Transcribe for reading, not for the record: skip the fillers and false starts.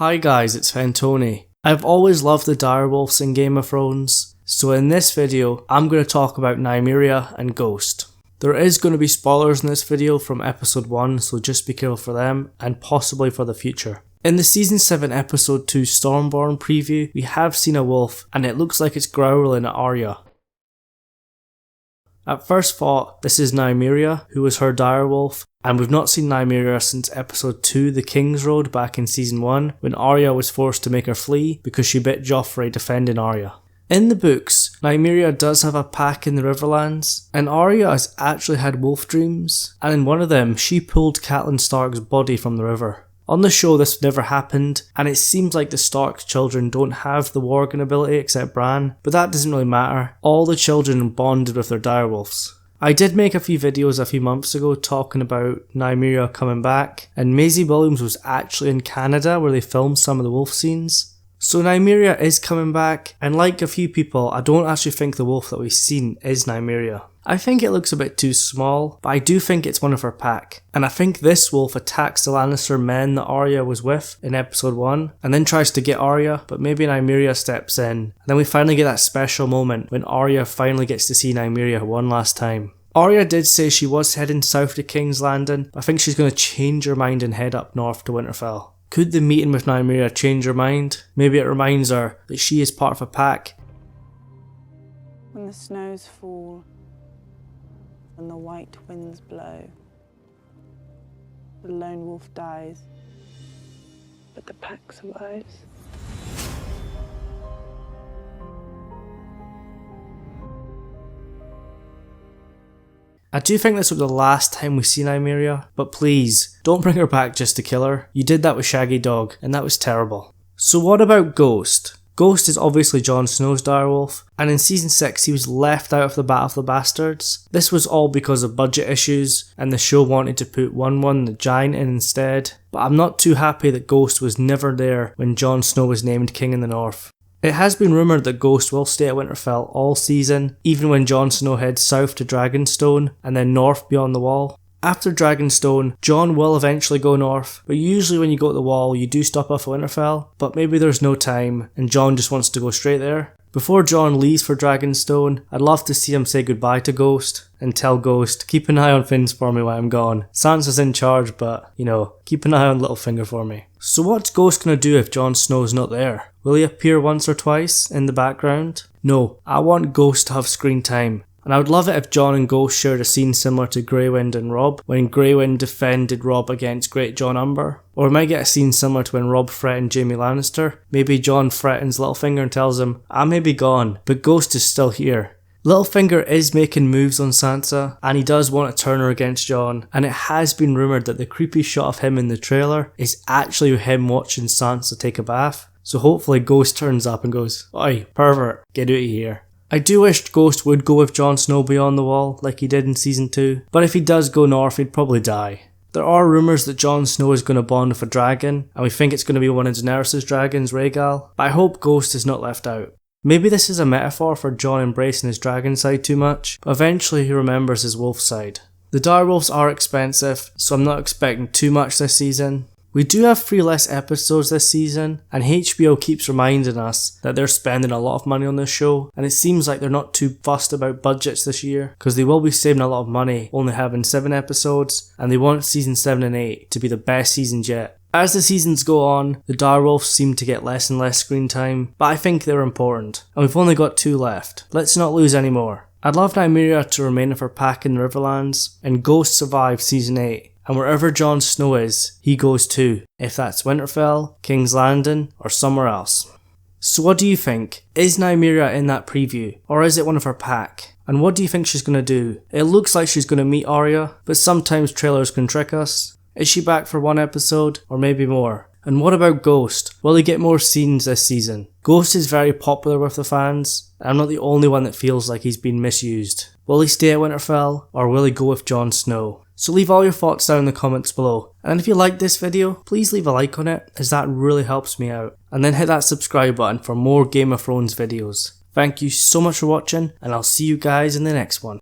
Hi guys, it's Fentony. I've always loved the Direwolves in Game of Thrones, so in this video I'm going to talk about Nymeria and Ghost. There is going to be spoilers in this video from episode 1, so just be careful for them and possibly for the future. In the season 7 episode 2 Stormborn preview, we have seen a wolf and it looks like it's growling at Arya. At first thought, this is Nymeria, who was her direwolf, and we've not seen Nymeria since episode 2 The King's Road back in season 1, when Arya was forced to make her flee because she bit Joffrey defending Arya. In the books, Nymeria does have a pack in the Riverlands, and Arya has actually had wolf dreams, and in one of them she pulled Catelyn Stark's body from the river. On the show this never happened, and it seems like the Stark children don't have the warging ability except Bran, but that doesn't really matter. All the children bonded with their direwolves. I did make a few videos a few months ago talking about Nymeria coming back, and Maisie Williams was actually in Canada where they filmed some of the wolf scenes. So Nymeria is coming back, and like a few people, I don't actually think the wolf that we've seen is Nymeria. I think it looks a bit too small, but I do think it's one of her pack. And I think this wolf attacks the Lannister men that Arya was with in episode 1, and then tries to get Arya, but maybe Nymeria steps in. And then we finally get that special moment when Arya finally gets to see Nymeria one last time. Arya did say she was heading south to King's Landing, but I think she's going to change her mind and head up north to Winterfell. Could the meeting with Nymeria change her mind? Maybe it reminds her that she is part of a pack. When the snows fall and the white winds blow, the lone wolf dies, but the pack survives. I do think this was the last time we see Nymeria, but please, don't bring her back just to kill her. You did that with Shaggy Dog, and that was terrible. So what about Ghost? Ghost is obviously Jon Snow's direwolf, and in season 6 he was left out of the Battle of the Bastards. This was all because of budget issues, and the show wanted to put One the Giant in instead, but I'm not too happy that Ghost was never there when Jon Snow was named King in the North. It has been rumoured that Ghost will stay at Winterfell all season, even when Jon Snow heads south to Dragonstone and then north beyond the Wall. After Dragonstone, Jon will eventually go north, but usually when you go to the Wall you do stop off at Winterfell, but maybe there's no time and Jon just wants to go straight there. Before Jon leaves for Dragonstone, I'd love to see him say goodbye to Ghost and tell Ghost, keep an eye on Finns for me while I'm gone. Sansa's in charge, but, you know, keep an eye on Littlefinger for me. So what's Ghost gonna do if Jon Snow's not there? Will he appear once or twice in the background? No, I want Ghost to have screen time. And I would love it if Jon and Ghost shared a scene similar to Grey Wind and Robb, when Grey Wind defended Robb against Great Jon Umber. Or we might get a scene similar to when Robb threatened Jaime Lannister. Maybe Jon threatens Littlefinger and tells him, I may be gone, but Ghost is still here. Littlefinger is making moves on Sansa, and he does want to turn her against Jon, and it has been rumoured that the creepy shot of him in the trailer is actually him watching Sansa take a bath. So hopefully Ghost turns up and goes, Oi, pervert, get out of here. I do wish Ghost would go with Jon Snow beyond the Wall, like he did in season 2, but if he does go north he'd probably die. There are rumours that Jon Snow is going to bond with a dragon, and we think it's going to be one of Daenerys' dragons, Rhaegal, but I hope Ghost is not left out. Maybe this is a metaphor for Jon embracing his dragon side too much, but eventually he remembers his wolf side. The direwolves are expensive, so I'm not expecting too much this season. We do have 3 less episodes this season, and HBO keeps reminding us that they're spending a lot of money on this show, and it seems like they're not too fussed about budgets this year, because they will be saving a lot of money only having 7 episodes, and they want season 7 and 8 to be the best seasons yet. As the seasons go on, the direwolves seem to get less and less screen time, but I think they're important, and we've only got 2 left. Let's not lose any more. I'd love Nymeria to remain with her pack in the Riverlands, and Ghost survive season 8. And wherever Jon Snow is, he goes too, if that's Winterfell, King's Landing, or somewhere else. So what do you think? Is Nymeria in that preview, or is it one of her pack? And what do you think she's going to do? It looks like she's going to meet Arya, but sometimes trailers can trick us. Is she back for 1 episode, or maybe more? And what about Ghost? Will he get more scenes this season? Ghost is very popular with the fans, and I'm not the only one that feels like he's been misused. Will he stay at Winterfell, or will he go with Jon Snow? So leave all your thoughts down in the comments below. And if you liked this video, please leave a like on it, as that really helps me out. And then hit that subscribe button for more Game of Thrones videos. Thank you so much for watching, and I'll see you guys in the next one.